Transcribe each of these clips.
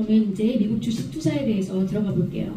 그러면 이제 미국 주식 투자에 대해서 들어가 볼게요.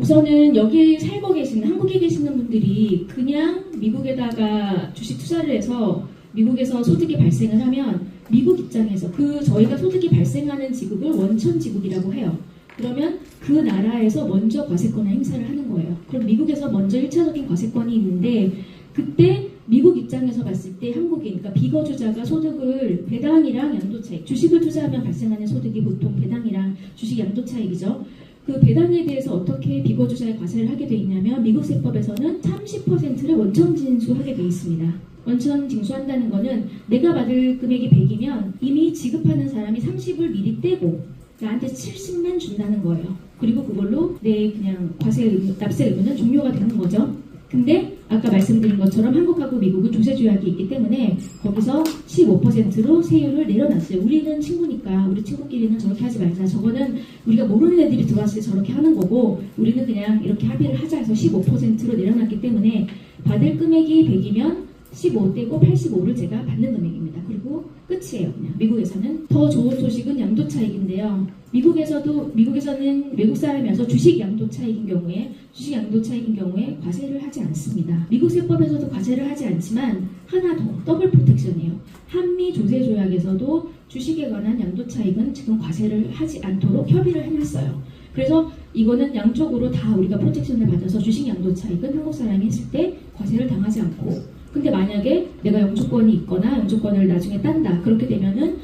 우선은 여기 살고 계시는, 한국에 계시는 분들이 그냥 미국에다가 주식 투자를 해서 미국에서 소득이 발생을 하면 미국 입장에서 저희가 소득이 발생하는 지급을 원천 지급이라고 해요. 그러면 그 나라에서 먼저 과세권을 행사를 하는 거예요. 그럼 미국에서 먼저 1차적인 과세권이 있는데 그때 미국 입장에서 봤을 때 한국인, 그러니까 비거주자가 소득을 배당이랑 양도차익, 주식을 투자하면 발생하는 소득이 보통 배당이랑 주식 양도차익이죠. 그 배당에 대해서 어떻게 비거주자의 과세를 하게 돼 있냐면 미국 세법에서는 30%를 원천 징수하게 돼 있습니다. 원천 징수한다는 거는 내가 받을 금액이 100이면 이미 지급하는 사람이 30을 미리 떼고 나한테 70만 준다는 거예요. 그리고 그걸로 내 그냥 납세 의무는 종료가 되는 거죠. 근데 아까 말씀드린 것처럼 한국하고 미국은 조세 조약이 있기 때문에 거기서 15%로 세율을 내려놨어요. 우리는 친구니까 우리 친구끼리는 저렇게 하지 말자. 저거는 우리가 모르는 애들이 들어왔을 때 저렇게 하는 거고 우리는 그냥 이렇게 합의를 하자 해서 15%로 내려놨기 때문에 받을 금액이 100이면 15 떼고 85를 제가 받는 금액입니다. 그리고 끝이에요. 그냥 미국에서는. 더 좋은 소식은 양도차익인데요. 미국에서는 외국 사람이어서 주식 양도차익인 경우에 과세를 하지 않습니다. 미국 세법에서도 과세를 하지 않지만 하나 더 더블 프로텍션이에요. 한미 조세 조약에서도 주식에 관한 양도차익은 지금 과세를 하지 않도록 협의를 해놨어요. 그래서 이거는 양쪽으로 다 우리가 프로텍션을 받아서 주식 양도차익은 한국 사람이 했을 때 과세를 당하지 않고 근데 만약에 내가 영주권이 있거나 영주권을 나중에 딴다 그렇게 되면은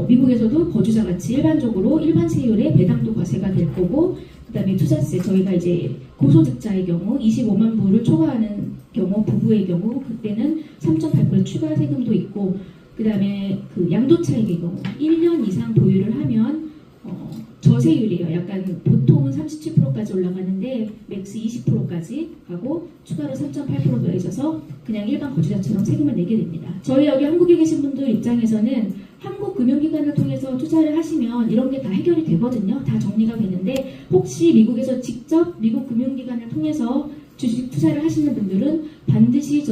미국에서도 거주자같이 일반적으로 일반 세율의 배당도 과세가 될 거고 그 다음에 투자세 저희가 이제 고소득자의 경우 25만 불을 초과하는 경우 부부의 경우 그때는 3.8% 추가 세금도 있고 그 다음에 그 양도차익의 경우 1년 이상 보유를 하면 저세율이에요. 약간 보통은 37%까지 올라가는데 맥스 20%까지 가고 추가로 3.8% 더해져서 그냥 일반 거주자처럼 세금을 내게 됩니다. 저희 여기 한국에 계신 분들 입장에서는 한국 금융기관을 통해서 투자를 하시면 이런 게 다 해결이 되거든요. 다 정리가 되는데 혹시 미국에서 직접 미국 금융기관을 통해서 주식 투자를 하시는 분들은 반드시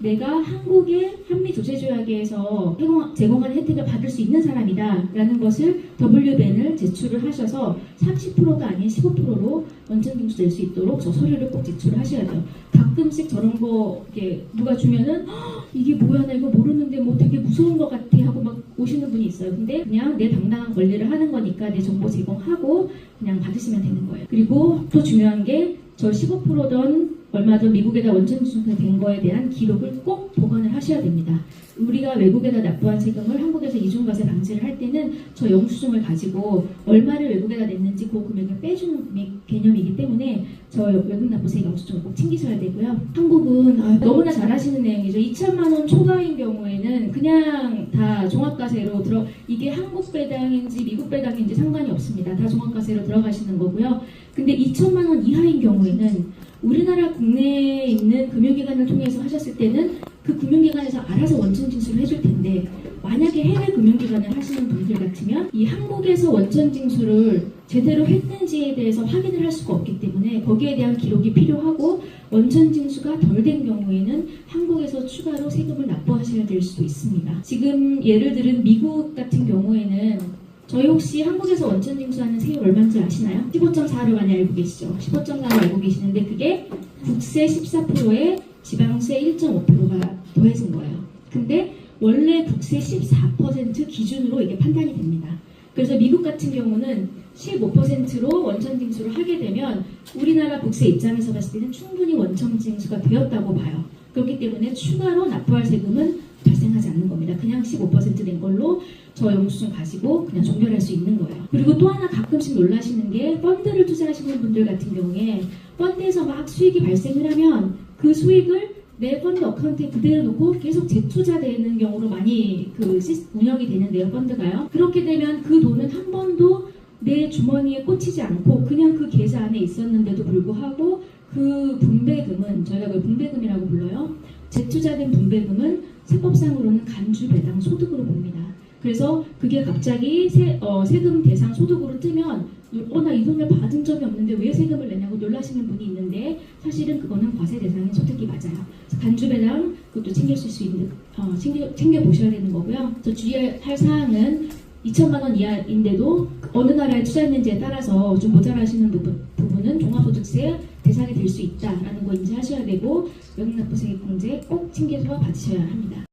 내가 한국의 한미조세조약에서 제공하는 혜택을 받을 수 있는 사람이다 라는 것을 WBN을 제출을 하셔서 30%가 아닌 15%로 원천징수 낼 수 있도록 저 서류를 꼭 제출을 하셔야 돼요. 가끔씩 저런 거 이렇게 누가 주면은 이게 뭐야 나 이거 모르는데 되게 무서운 것 같아 하고 막 오시는 분이 있어요. 근데 그냥 내 당당한 권리를 하는 거니까 내 정보 제공하고 그냥 받으시면 되는 거예요. 그리고 또 중요한 게 저 15%던 얼마 전 미국에다 원천징수가 된 거에 대한 기록을 꼭 보관을 하셔야 됩니다. 우리가 외국에다 납부한 세금을 한국에서 이중과세 방지를 할 때는 저 영수증을 가지고 얼마를 외국에다 냈는지 그 금액을 빼주는 개념이기 때문에 저 외국 납부세 영수증을 꼭 챙기셔야 되고요. 한국은 너무나 잘 아시는 내용이죠. 2천만 원 초과인 경우에는 그냥 다 종합과세로 이게 한국 배당인지 미국 배당인지 상관이 없습니다. 다 종합과세로 들어가시는 거고요. 근데 2천만 원 이하인 경우에는 우리나라 국내에 있는 금융기관을 통해서 하셨을 때는 그 금융기관에서 알아서 원천징수를 해줄 텐데 만약에 해외 금융기관을 하시는 분들 같으면 이 한국에서 원천징수를 제대로 했는지에 대해서 확인을 할 수가 없기 때문에 거기에 대한 기록이 필요하고 원천징수가 덜 된 경우에는 한국에서 추가로 세금을 납부하셔야 될 수도 있습니다. 지금 예를 들은 미국 같은 경우에는 저희 혹시 한국에서 원천징수하는 세율 얼마인지 아시나요? 15.4를 많이 알고 계시죠? 15.4를 알고 계시는데 그게 국세 14%에 지방세 1.5%가 더해진 거예요. 근데 원래 국세 14% 기준으로 이게 판단이 됩니다. 그래서 미국 같은 경우는 15%로 원천징수를 하게 되면 우리나라 국세 입장에서 봤을 때는 충분히 원천징수가 되었다고 봐요. 그렇기 때문에 추가로 납부할 세금은 발생하지 않는 겁니다. 그냥 15%된 걸로 저 영수증 가지고 그냥 종결할 수 있는 거예요. 그리고 또 하나 가끔씩 놀라시는 게 펀드를 투자하시는 분들 같은 경우에 펀드에서 막 수익이 발생을 하면 그 수익을 내 펀드 어카운트에 그대로 놓고 계속 재투자되는 경우로 많이 운영이 되는데요. 펀드가요. 그렇게 되면 그 돈은 한 번도 내 주머니에 꽂히지 않고 그냥 그 계좌 안에 있었는데도 불구하고 그 분배금은 저희가 그걸 분배금이라고 불러요. 재투자된 분배금은 세법상으로는 간주배당 소득으로 봅니다. 그래서 그게 갑자기 세금 대상 소득으로 뜨면 나 이 돈을 받은 적이 없는데 왜 세금을 내냐고 놀라시는 분이 있는데 사실은 그거는 과세 대상의 소득이 맞아요. 간주배당 그것도 챙겨 보셔야 되는 거고요. 저 주의할 사항은 2천만 원 이하인데도 어느 나라에 투자했는지에 따라서 좀 모자라시는 부분은 종합소득세 대상이 될 수 있다라는 거 인지하셔야 되고, 명납부세액공제 꼭 챙겨서 받으셔야 합니다.